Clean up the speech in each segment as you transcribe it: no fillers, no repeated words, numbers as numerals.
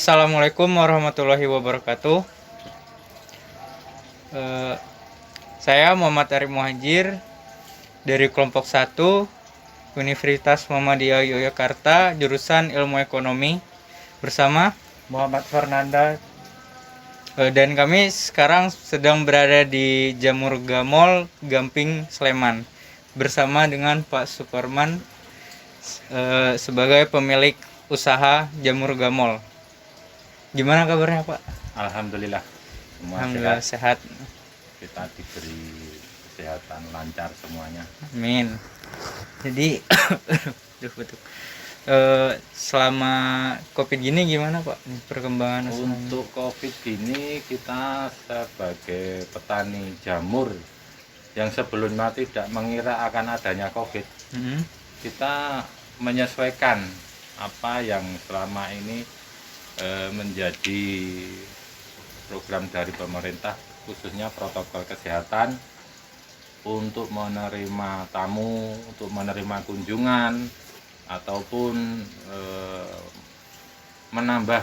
Assalamualaikum warahmatullahi wabarakatuh. Eh, saya Muhammad Arif Muhajir dari kelompok 1 Universitas Muhammadiyah Yogyakarta, jurusan Ilmu Ekonomi, bersama Muhammad Fernanda. dan kami sekarang sedang berada di Jamur Gamol, Gamping, Sleman, bersama dengan Pak Suparman sebagai pemilik usaha Jamur Gamol. Gimana kabarnya, Pak? Alhamdulillah semua Alhamdulillah sehat. sehat. Kita diberi kesehatan lancar semuanya. Amin. Jadi betul. Selama COVID gini gimana Pak perkembangan usahanya? Untuk COVID ini kita sebagai petani jamur yang sebelumnya tidak mengira akan adanya COVID, kita menyesuaikan apa yang selama ini menjadi program dari pemerintah, khususnya protokol kesehatan untuk menerima tamu, untuk menerima kunjungan ataupun menambah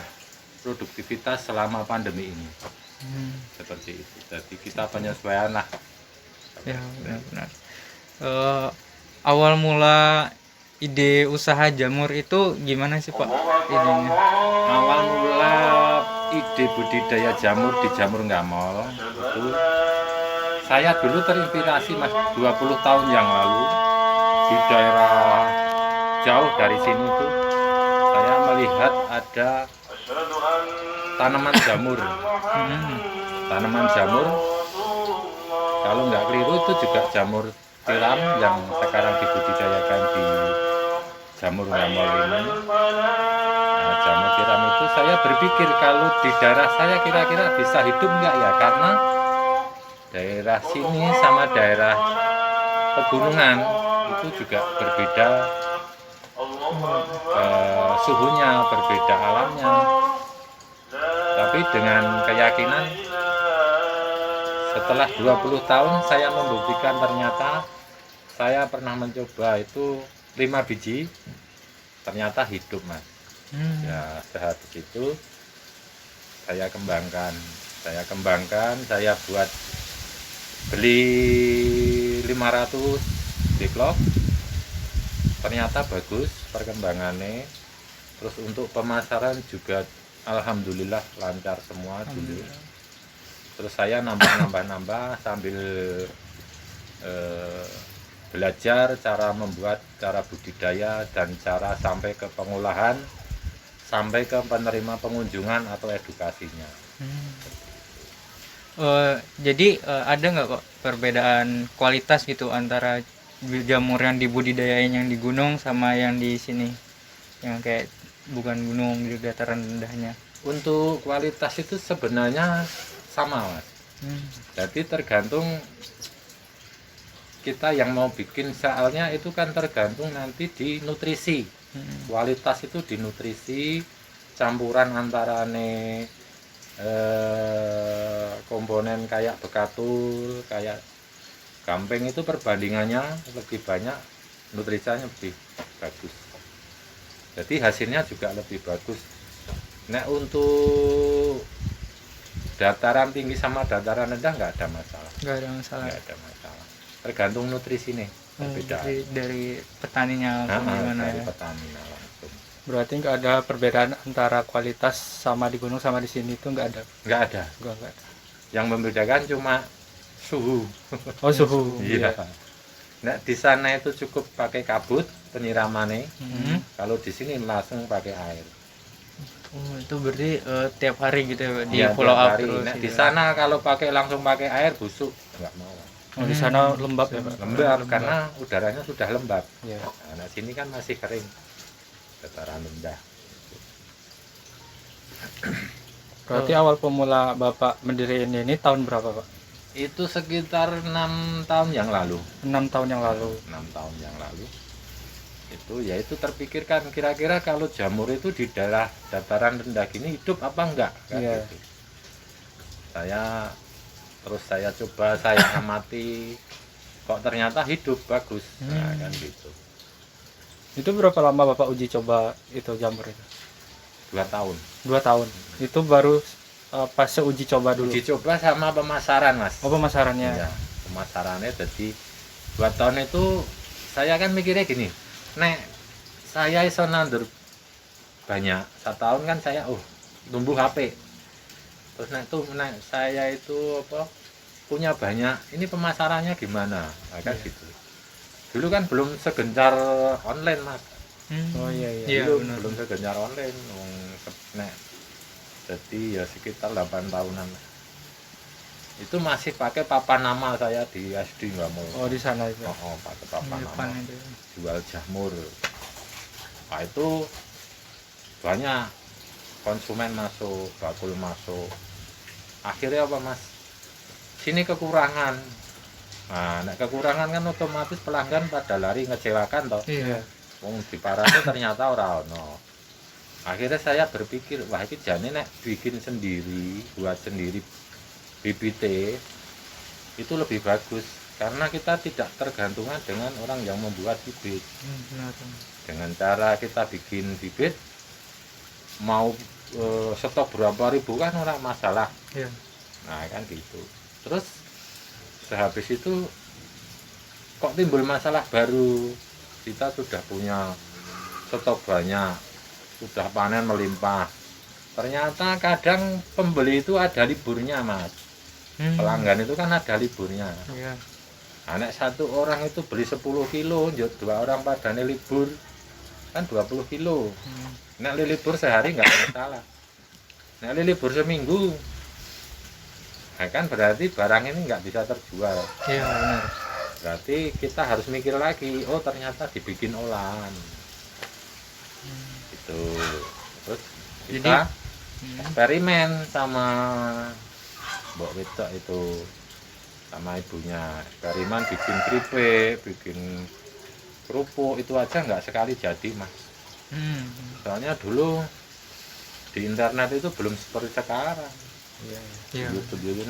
produktivitas selama pandemi ini. Seperti itu. Jadi kita penyesuaian lah. Ya benar-benar. Awal mula ide usaha jamur itu gimana sih Pak idenya? Awal mula ide budidaya jamur di Jamur Gamol itu saya dulu terinspirasi Mas 20 tahun yang lalu di daerah jauh dari sini itu saya melihat ada tanaman jamur. Tanaman jamur kalau nggak keliru itu juga jamur tiram yang sekarang dibudidayakan di Jamur Gamol ini. Nah, jamur tiram itu saya berpikir kalau di daerah saya kira-kira bisa hidup nggak ya, karena daerah sini sama daerah pegunungan itu juga berbeda suhunya, berbeda alamnya. Tapi dengan keyakinan setelah 20 tahun saya membuktikan ternyata saya pernah mencoba itu 5 biji ternyata hidup Mas. Ya sehabis itu saya kembangkan, saya buat beli 500 diplok, ternyata bagus perkembangannya. Terus untuk pemasaran juga alhamdulillah lancar semua dulu. Terus saya nambah sambil belajar cara membuat, cara budidaya, dan cara sampai ke pengolahan, sampai ke penerima pengunjungan atau edukasinya. Jadi ada nggak Pak perbedaan kualitas gitu antara jamur yang dibudidayain yang di gunung sama yang di sini, yang kayak bukan gunung di dataran rendahnya? Untuk kualitas itu sebenarnya sama Mas. Jadi tergantung kita yang mau bikin, soalnya itu kan tergantung nanti di nutrisi. Kualitas itu di nutrisi, campuran antara komponen kayak bekatul, kayak gamping itu perbandingannya lebih banyak, nutrisinya lebih bagus. Jadi hasilnya juga lebih bagus. Nah untuk dataran tinggi sama dataran rendah nggak ada masalah. Nggak ada masalah. Nggak ada masalah. Tergantung nutrisi nih. Dari petaninya langsung gimana dari ya? petaninya langsung. Berarti nggak ada perbedaan antara kualitas sama di gunung sama di sini itu nggak ada? Nggak ada. Nggak ada. Yang membedakan cuma suhu. Oh suhu. Iya. Nah di sana itu cukup pakai kabut penyiramannya. Kalau di sini langsung pakai air. Oh, itu berarti tiap hari gitu ya di Ya, follow tiap up hari. terus. Nah, gitu. di sana kalau langsung pakai air busuk nggak mau. Oh, di sana lembab ya Pak? Lembab karena udaranya sudah lembab. Iya. Nah sini kan masih kering, dataran rendah. Berarti awal pemula Bapak mendirikan ini tahun berapa Pak? Itu sekitar 6 tahun yang lalu. 6 tahun yang lalu. 6 tahun yang lalu. Itu yaitu terpikirkan kira-kira kalau jamur itu di daerah dataran rendah gini hidup apa enggak kan Iya. gitu. Saya coba, saya amati, kok ternyata hidup bagus. Nah, kan gitu. Itu berapa lama Bapak uji coba itu jamur itu? 2 tahun. 2 tahun. Itu baru pas uji coba dulu. Uji coba sama pemasaran, Mas. Oh, pemasarannya. Iya, pemasarannya. Jadi 2 tahun itu saya kan mikirnya gini, nek saya iso nandur banyak 1 tahun kan saya tumbuh HP. Terus nek saya itu punya banyak, ini pemasarannya gimana? Nah, kan gitu. Dulu kan belum segencar online, Mas. Oh iya. Iya, Dulu benar. belum segencar online. Nek, jadi ya sekitar 8 tahunan. Itu masih pakai papan nama saya di SD nggak mau. Oh, di sana itu. Pakai papan Depan nama. itu. Jual jamur. Nah, itu banyak konsumen masuk, bakul masuk. Akhirnya apa, Mas? Sini kekurangan. Nah, nek kekurangan kan otomatis pelanggan pada lari ngecewakan toh. Iya. Wong di parane ternyata ora ono. Akhirnya saya berpikir, wah ini jane nek bikin sendiri, buat sendiri bibit itu lebih bagus karena kita tidak tergantungan dengan orang yang membuat bibit. Benar. Dengan cara kita bikin bibit mau stok berapa ribu kan orang masalah. Iya. Nah, kan gitu. Terus sehabis itu kok timbul masalah baru. Kita sudah punya stok banyak, sudah panen melimpah. Ternyata kadang pembeli itu ada liburnya, Mas. Pelanggan itu kan ada liburnya. Iya. Anak satu orang itu beli 10 kilo, 2 orang padane libur kan 20 kilo. Nek libur sehari nggak masalah. Nek libur seminggu, nah kan berarti barang ini nggak bisa terjual. Iya, benar. Berarti kita harus mikir lagi, oh ternyata dibikin olahan. Itu. Terus kita eksperimen sama Mbok Wedok itu, sama ibunya. Eksperimen bikin keripik, bikin kerupuk, itu aja nggak sekali jadi, Mas. Soalnya dulu di internet itu belum seperti sekarang. Iya. YouTube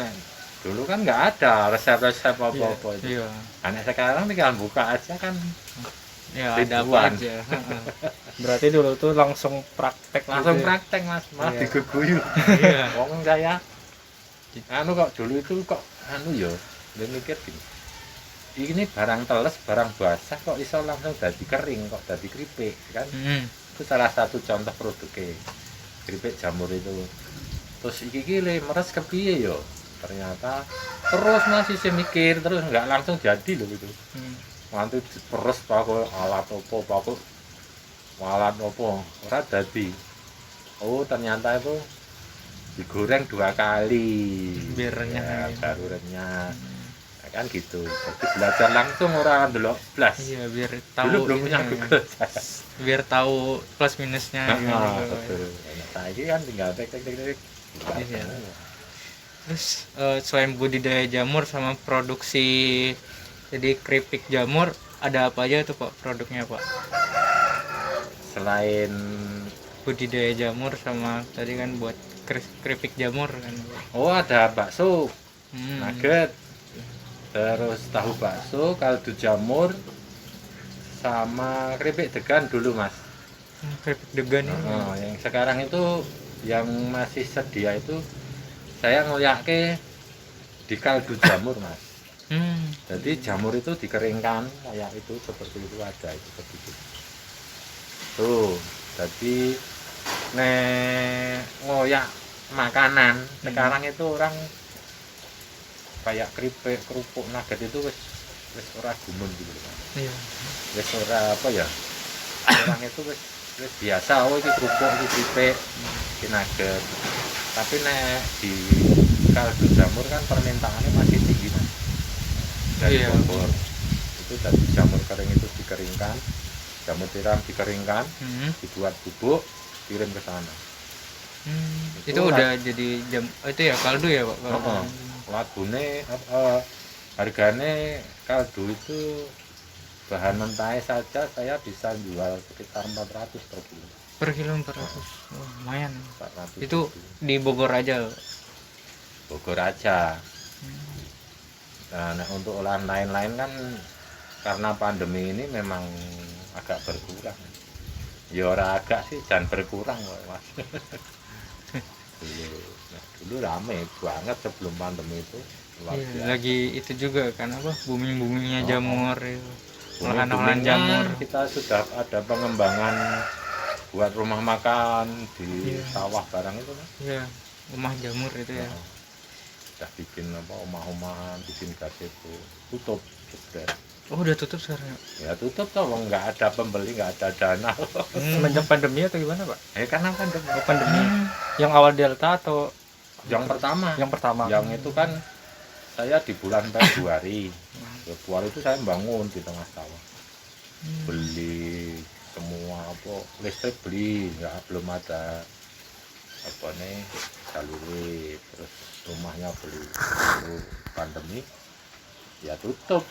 dulu kan nggak ada resep-resep apa-apa itu. Iya. Anak sekarang tinggal buka aja kan. Ya, ada apa Ribuan. aja. Berarti dulu tuh langsung praktek Langsung gitu ya? praktek, Mas, malah Iya. digeguyu. Iya. Wong saya kok dulu itu kok ya dia mikir gini, ini barang teles, barang basah kok iso langsung jadi kering, kok jadi keripik kan. Itu salah satu contoh produknya keripik jamur itu. Terus iki meres kepiye yo, ternyata terus masih saya mikir, terus nggak langsung jadi loh itu. Nanti terus pakai alat opo ora dadi. Oh ternyata itu digoreng 2 kali Biar renyah. ya, baru renyah. Nah, kan gitu. Jadi belajar langsung orang delok blas. Iya, biar tahu. Dulu belum punya ini, Google. biar tahu plus minusnya. Nah, gitu. betul. Nah, ini kan tinggal tek. Iya. Terus selain budidaya jamur sama produksi jadi keripik jamur, ada apa aja tuh Pak produknya Pak? Selain Budidaya jamur sama tadi kan buat keripik jamur kan. ada bakso, Hmm. nugget, terus tahu bakso, kaldu jamur, sama keripik degan dulu, Mas. Keripik degan ini. Yang sekarang itu yang masih sedia itu saya ngoyake di kaldu jamur, Mas. Jadi jamur itu dikeringkan kayak itu, seperti itu ada itu sedikit. Tuh, jadi ngoyak makanan sekarang itu orang kayak keripik, kerupuk, nugget itu wis ora gumun gitu kan. Iya. Wis ora apa ya? Orang itu wis biasa, oh iki kerupuk, iki keripik, iki nugget. Tapi nek di kaldu jamur kan permintaannya masih tinggi, Mas. Dari Iya. Bogor. Itu dari jamur kering itu dikeringkan, jamur tiram dikeringkan, dibuat bubuk, kirim ke sana. Itu udah jadi itu ya kaldu ya Pak? Lagune hargane kaldu itu bahan mentahnya saja saya bisa jual sekitar 400 per kilo. Per kilo 400. Wah, lumayan. 400 Itu per kilo. di Bogor aja. Bogor aja. Nah, untuk olahan lain-lain kan karena pandemi ini memang agak berkurang. Ya ora agak sih, dan berkurang kok mas. Dulu rame banget sebelum pandemi itu, luar Iya, biasa. lagi itu juga kan apa booming-boomingnya Oh, jamur itu. Olahan-olahan Booming-boomingnya jamur. kita sudah ada pengembangan buat rumah makan di Iya. sawah barang itu mas. Iya, rumah jamur itu ya. Oh, udah bikin apa omah-omahan, bikin itu tutup jebret. Oh, udah tutup sekarang. Ya tutup toh, nggak ada pembeli, nggak ada dana. Semenjak pandemi atau gimana Pak? Karena pandemi. Oh, pandemi. Yang awal Delta atau Yang pertama, yang pertama? yang itu kan saya di bulan Februari. Februari itu saya bangun di tengah sawah. Beli semua apa listrik beli, nggak belum ada apa nih saluri, terus rumahnya beli. Lalu pandemi ya tutup.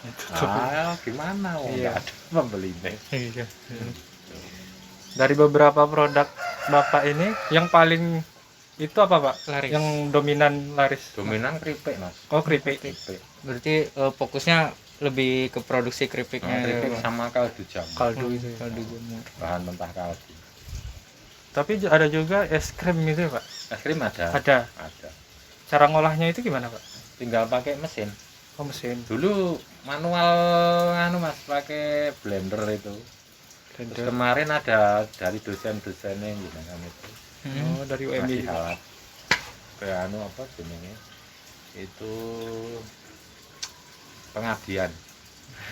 Gimana? Iya. Nggak ada pembelinya. Iya. Dari beberapa produk Bapak ini yang paling itu apa Pak? Laris. Yang dominan laris? Dominan keripik mas. Oh, keripik. Keripik. Berarti fokusnya lebih ke produksi keripiknya. Keripik ya, Pak? sama kaldu jamur. Kaldu itu ya. Kaldu jamur. Bahan mentah kaldu. Tapi ada juga es krim gitu ya Pak? Es krim ada. Ada. Ada. Cara ngolahnya itu gimana Pak? Tinggal pakai mesin. Oh, mesin. Dulu manual anu mas, pakai blender itu. Terus Blender. kemarin ada dari dosen-dosennya gitu kan itu. Oh, dari UMY Masih juga. alat. Kayak anu apa jenenge? Itu pengabdian.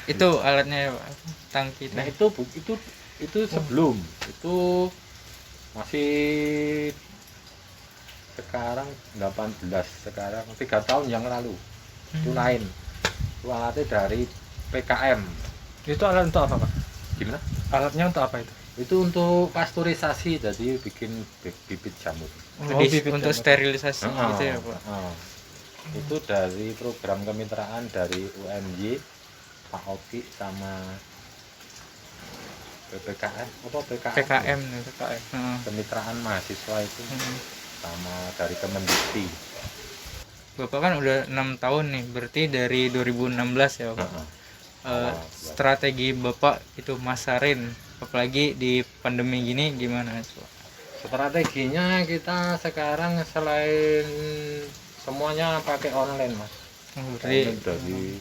Itu alatnya ya, Pak? Tangki. Nah itu sebelum itu masih sekarang 18, sekarang 3 tahun yang lalu itu lain. Itu alatnya dari PKM. Itu alat untuk apa Pak? Gimana? Alatnya untuk apa itu? Itu untuk pasteurisasi, jadi bikin bibit jamur. bibit Untuk jamur. sterilisasi Heeh, gitu ya, Pak. heeh. Itu dari program kemitraan dari UMY, Pak Oki sama PPKM apa PKM? PKM nih. PKM. Heeh. Kemitraan mahasiswa itu Heeh. sama dari Kemendikti. Bapak kan udah 6 tahun nih, berarti dari 2016 ya, Pak. Heeh. Strategi Bapak itu masarin, apalagi di pandemi gini gimana, Pak? Strateginya kita sekarang selain semuanya pakai online mas. Berarti Online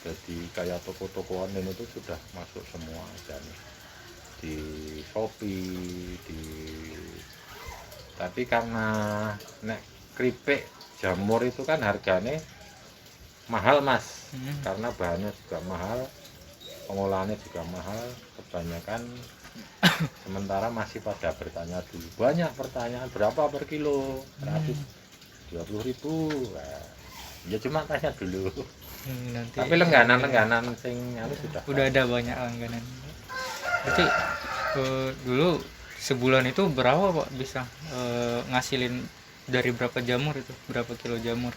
dari kayak toko-toko online itu sudah masuk semua aja nih. Di Shopee, tapi karena nek keripik jamur itu kan harganya mahal mas, karena bahannya juga mahal, pengolahannya juga mahal, kebanyakan. Sementara masih pada bertanya dulu, banyak pertanyaan berapa per kilo, 120.000. Nah, ya cuma tanya dulu. nanti Tapi lengganan sing anu udah ada banyak langganan. Berarti dulu sebulan itu berapa Pak bisa ngasilin dari berapa jamur itu, berapa kilo jamur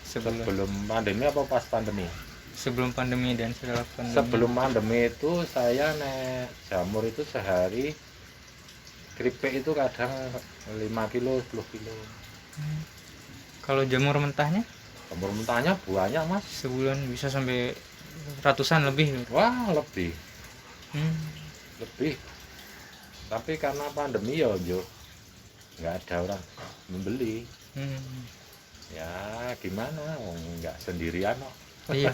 sebulan? sebelum pandemi apa pas pandemi? Sebelum pandemi dan setelah pandemi. Sebelum pandemi itu saya nek jamur itu sehari keripik itu kadang 5 kilo 10 kilo. Kalau jamur mentahnya Jamur mentahnya banyak mas. sebulan bisa sampai ratusan lebih. Wah lebih Hmm. lebih. Tapi karena pandemi ya nggak ada orang membeli. Hmm. Ya gimana, nggak sendirian kok. Iya.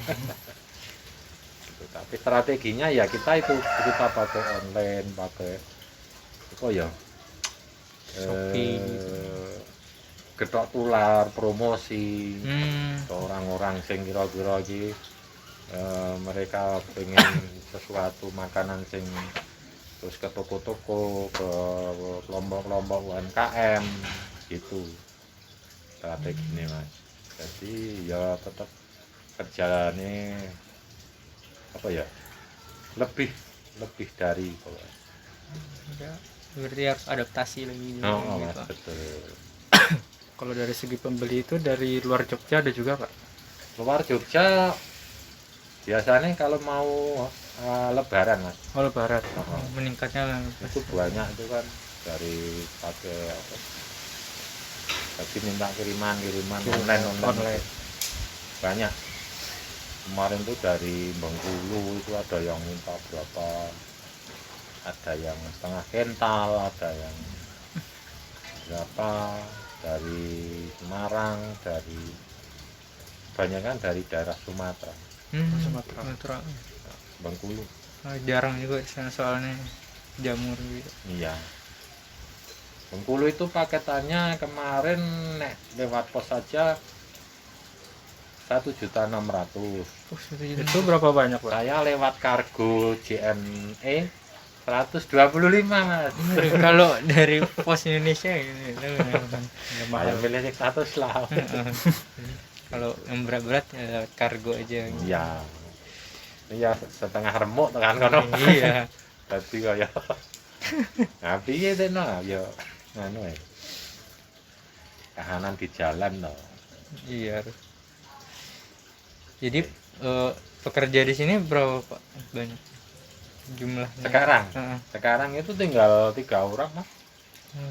Gitu. Tapi strateginya ya kita pakai online, pakai apa ya, Shopee. getok tular, promosi Hmm. ke orang-orang sing kira-kira iki mereka pengen sesuatu makanan sing, terus ke toko-toko, ke kelompok-kelompok UMKM gitu strategi ini mas. Jadi ya tetap kerjaannya apa ya, lebih dari pokoknya. Ya, berarti harus adaptasi lagi juga Oh, gitu. mas, betul. Kalau dari segi pembeli itu dari luar Jogja ada juga Pak? Luar Jogja biasanya kalau mau lebaran mas, Oh, Lebaran. Meningkatnya itu banyak itu kan dari pakai apa, tapi minta kiriman online. Banyak. Kemarin tuh dari Bengkulu itu ada yang minta berapa ada yang setengah kental, ada yang berapa dari Semarang, dari kebanyakan dari daerah Sumatera, Sumatera. Sumatera. Bengkulu. Jarang juga di sana soalnya jamur gitu. Iya. Bengkulu itu paketannya kemarin nek lewat pos saja 1.600.000. Itu berapa banyak, Pak? Saya lewat kargo JNE 125, Mas. Kalau dari pos Indonesia ini Saya milih 100 lah. kalau yang berat-berat ya kargo aja. Iya. Iya setengah remuk tekan kono. Iya. Dadi kaya nah piye teno ya ngono ya. Kahanan di jalan no. Iya. Jadi pekerja di sini berapa Pak banyak jumlahnya? Sekarang Heeh. sekarang itu tinggal 3 orang, Mas.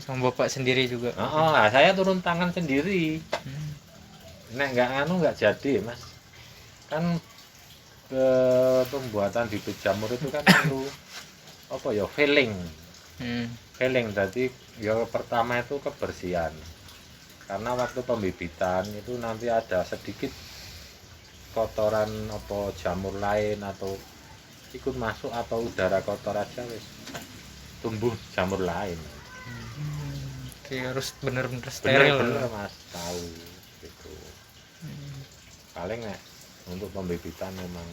Sama Bapak sendiri juga. Oh, nah, saya turun tangan sendiri. Hmm. Nek nggak jadi, Mas. Kan pembuatan bibit jamur itu kan perlu apa ya filling. Filling jadi ya pertama itu kebersihan. Karena waktu pembibitan itu nanti ada sedikit kotoran apa jamur lain atau ikut masuk atau udara kotor aja wis tumbuh jamur lain. Oke, harus bener-bener steril. Bener Mas tahu gitu. Paling nek untuk pembibitan memang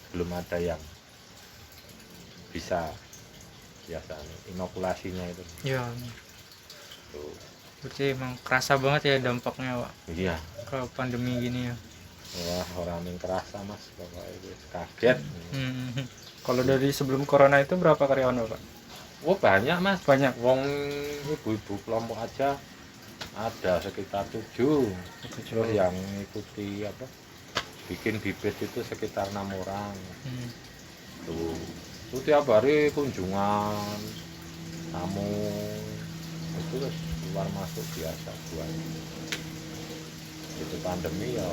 belum ada yang bisa biasanya inokulasinya itu. Iya. Tuh. Berarti emang kerasa banget ya dampaknya Pak Iya. kalau pandemi gini ya. Wah orang yang kerasa Mas pokoknya itu kaget. Kalau dari sebelum corona itu berapa karyawan, Bapak? Oh banyak Mas. Banyak. Wong ibu-ibu kelompok aja ada sekitar 7. Terus yang ikuti apa bikin bibit itu sekitar 6 orang. Tuh itu tiap hari kunjungan tamu itu terus keluar masuk biasa buat itu pandemi ya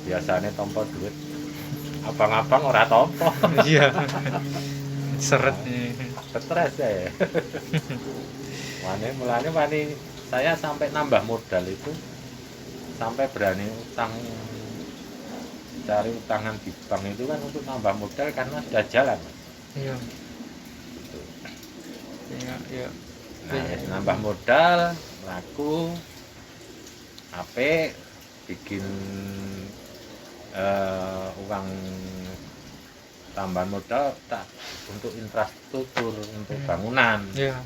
biasanya tompo duit abang-abang ora tompo. Iya. Seret nih. Stres ya. Wani saya sampai nambah modal itu sampai berani utang cari utangan di bank itu kan untuk nambah modal karena sudah jalan. Iya. Iya, iya. Nah, nambah modal, laku, HP, bikin uang tambahan modal tak untuk infrastruktur untuk bangunan. Iya.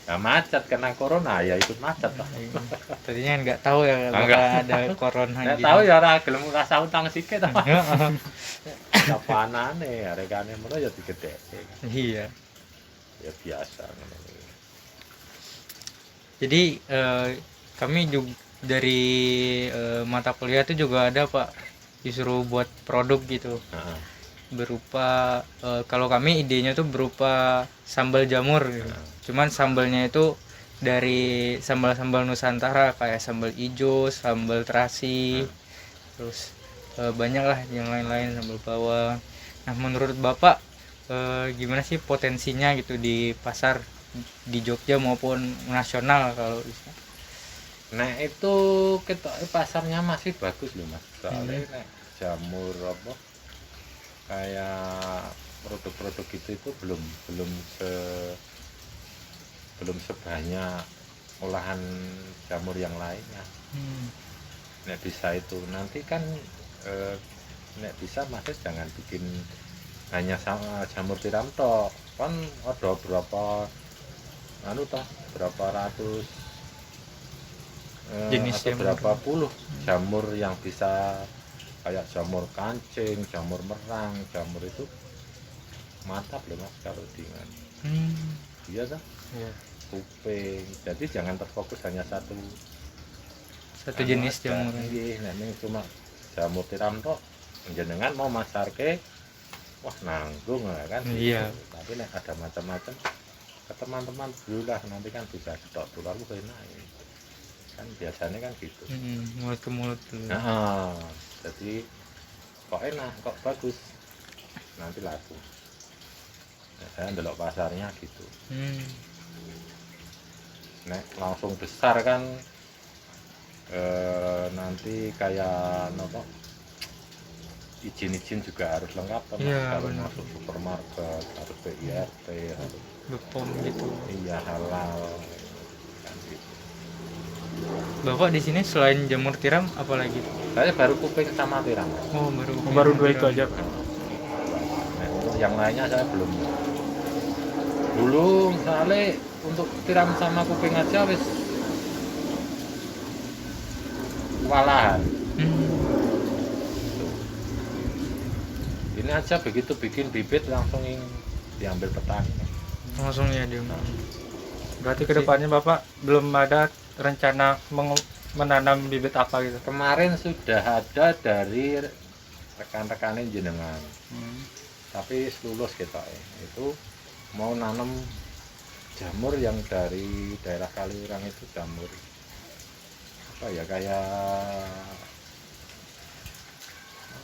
Nah, macet karena corona ya ikut macet lah. Tadinya nggak tahu ya Enggak. bakal ada corona Nek gini. tahu ya ora gelem rasa utang sikit apa. Heeh. Kapanane arekane ngono ya digedheke. Iya. Ya biasa ngono. Jadi kami juga dari mata kuliah itu juga ada Pak disuruh buat produk gitu Heeh. berupa kalau kami idenya tuh berupa sambal jamur gitu. Cuman sambalnya itu dari sambal-sambal Nusantara kayak sambal ijo, sambal terasi, terus banyak lah yang lain-lain sambal bawang. Nah menurut Bapak gimana sih potensinya gitu di pasar di Jogja maupun nasional kalau bisa? Nah itu ketok pasarnya masih bagus loh Mas. Soalnya nek jamur apa kayak produk-produk itu belum sebanyak olahan jamur yang lainnya. Nek bisa itu nanti kan nek bisa Mas jangan bikin hanya sama jamur tiram tok. Kan ada berapa berapa ratus Jenis atau jamur. berapa puluh jamur yang bisa kayak jamur kancing, jamur merang, jamur itu mantap loh Mas kalau dengan iya kan? Iya. Kuping. Jadi jangan terfokus hanya satu Jenis aja. jamur. Nggih, nek ning cuma jamur tiram tok jenengan mau masarke wah nanggung lah kan. Iya. Tapi nek ada macam-macam ke teman-teman dulu lah nanti kan bisa stok dulu aku enak kan biasanya kan gitu. Mulut ke mulut dulu. Nah, jadi kok enak kok bagus nanti laku. Saya ndelok pasarnya gitu. Hmm. Nek langsung besar kan nanti kayak nopo izin juga harus lengkap kan, Iya, kalau benar. masuk supermarket harus BIRT, harus Bepom gitu. iya halal kan gitu. Bapak di sini selain jamur tiram apa lagi? Saya baru kuping sama tiram. Oh, baru Baru dua itu tiram. aja Pak. Nah, untuk yang lainnya saya belum. Dulu misalnya untuk tiram sama kuping aja wis kewalahan. Hmm. Ini aja begitu bikin bibit langsung diambil petani. Langsung ya dia. Berarti kedepannya Bapak belum ada rencana menanam bibit apa gitu? Kemarin sudah ada dari rekan-rekan jenengan, tapi lulus kita itu mau nanam jamur yang dari daerah Kaliurang itu jamur apa ya kayak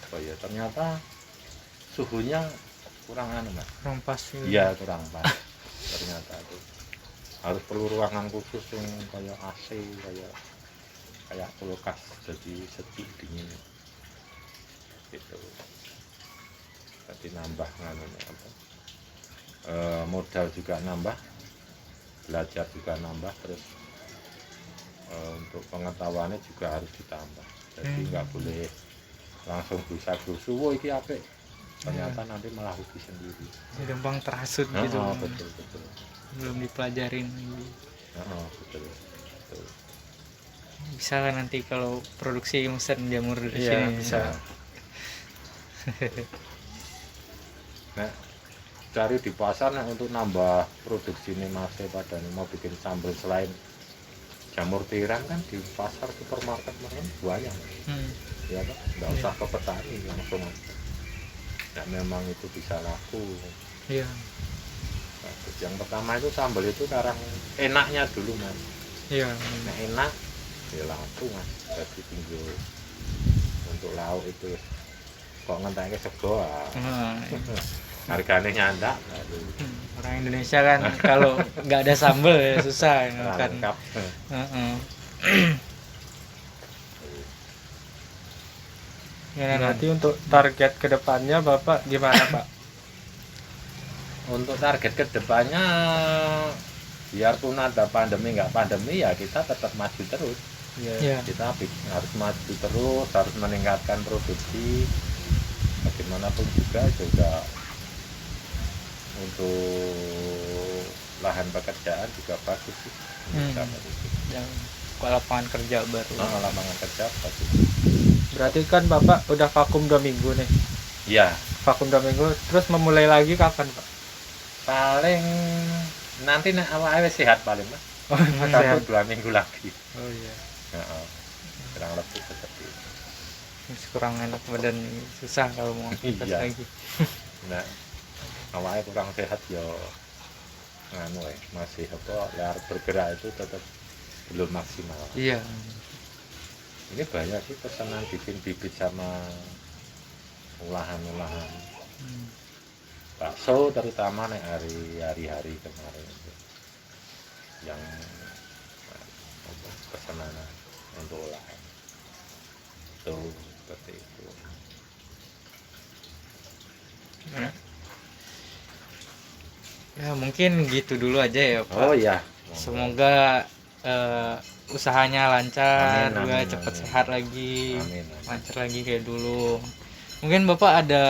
apa ya ternyata suhunya kurang anu mas. Kurang pas. Iya kurang pas ternyata itu harus perlu ruangan khusus yang kayak AC kayak kulkas jadi sejuk dingin gitu. Jadi nambah nganu apa modal juga nambah, belajar juga nambah, terus untuk pengetahuannya juga harus ditambah. Jadi nggak boleh langsung busa-busu, wah iki apik. Ternyata nanti malah rugi sendiri. Gampang terhasut gitu. Betul betul. Belum dipelajarin lagi. Betul betul. Bisa kan nanti kalau produksi mesin jamur di Iya, sini. bisa. Nah, cari di pasar nah, untuk nambah produksi ini masih pada nih, mau bikin sambal selain jamur tiram kan di pasar supermarket kan banyak. Ya kan, nggak usah ke petani langsung. Nah, memang itu bisa laku. Iya. Nah, yang pertama itu sambal itu karena enaknya dulu mas. Iya. Nah, enak ya laku mas. Jadi tinggal untuk lauk itu kok ngenteknya sego harganya nyandak. Orang Indonesia kan kalau nggak ada sambal ya susah makan. Lengkap. Berarti untuk target kedepannya Bapak gimana Pak? Untuk target kedepannya biarpun ada pandemi nggak pandemi ya kita tetap maju terus. Iya. Kita harus maju terus, harus meningkatkan produksi. Bagaimanapun juga untuk lahan pekerjaan juga bagus sih. Yang lapangan kerja baru. Lapangan kerja bagus. Berarti kan Bapak udah vakum 2 minggu nih. Iya. Vakum 2 minggu, terus memulai lagi kapan Pak? Paling nanti nek awake sehat paling mas. Sehat. 2 minggu lagi. Oh iya. Kurang lebih seperti itu. Kurang enak badan, susah kalau mau aktivitas Iya. lagi. Nah, awalnya kurang sehat ya nganu masih apa liar bergerak itu tetap belum maksimal. Iya. Ini banyak sih pesanan bikin bibit sama olahan-olahan bakso terutama nih hari-hari kemarin itu yang pesanan untuk olahan itu seperti itu. Ya mungkin gitu dulu aja ya Pak. Oh iya. Semoga usahanya lancar, Amin, juga amin, cepat amin. sehat lagi, Amin, amin. lancar lagi kayak dulu. Mungkin Bapak ada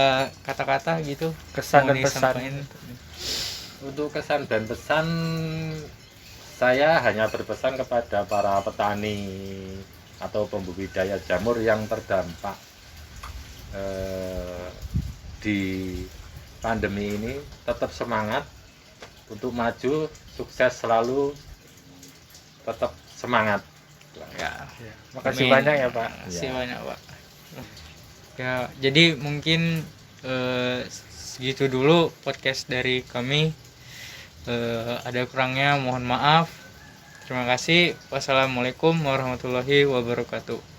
kata-kata gitu, Kesan mau dan pesan. disampaikan? Untuk kesan dan pesan saya hanya berpesan kepada para petani atau pembudidaya jamur yang terdampak di pandemi ini, tetap semangat untuk maju, sukses selalu, tetap semangat. Ya. Makasih Amin. banyak ya Pak. Makasih Ya. banyak Pak. Ya, jadi mungkin segitu dulu podcast dari kami. Ada kurangnya mohon maaf. Terima kasih. Wassalamualaikum warahmatullahi wabarakatuh.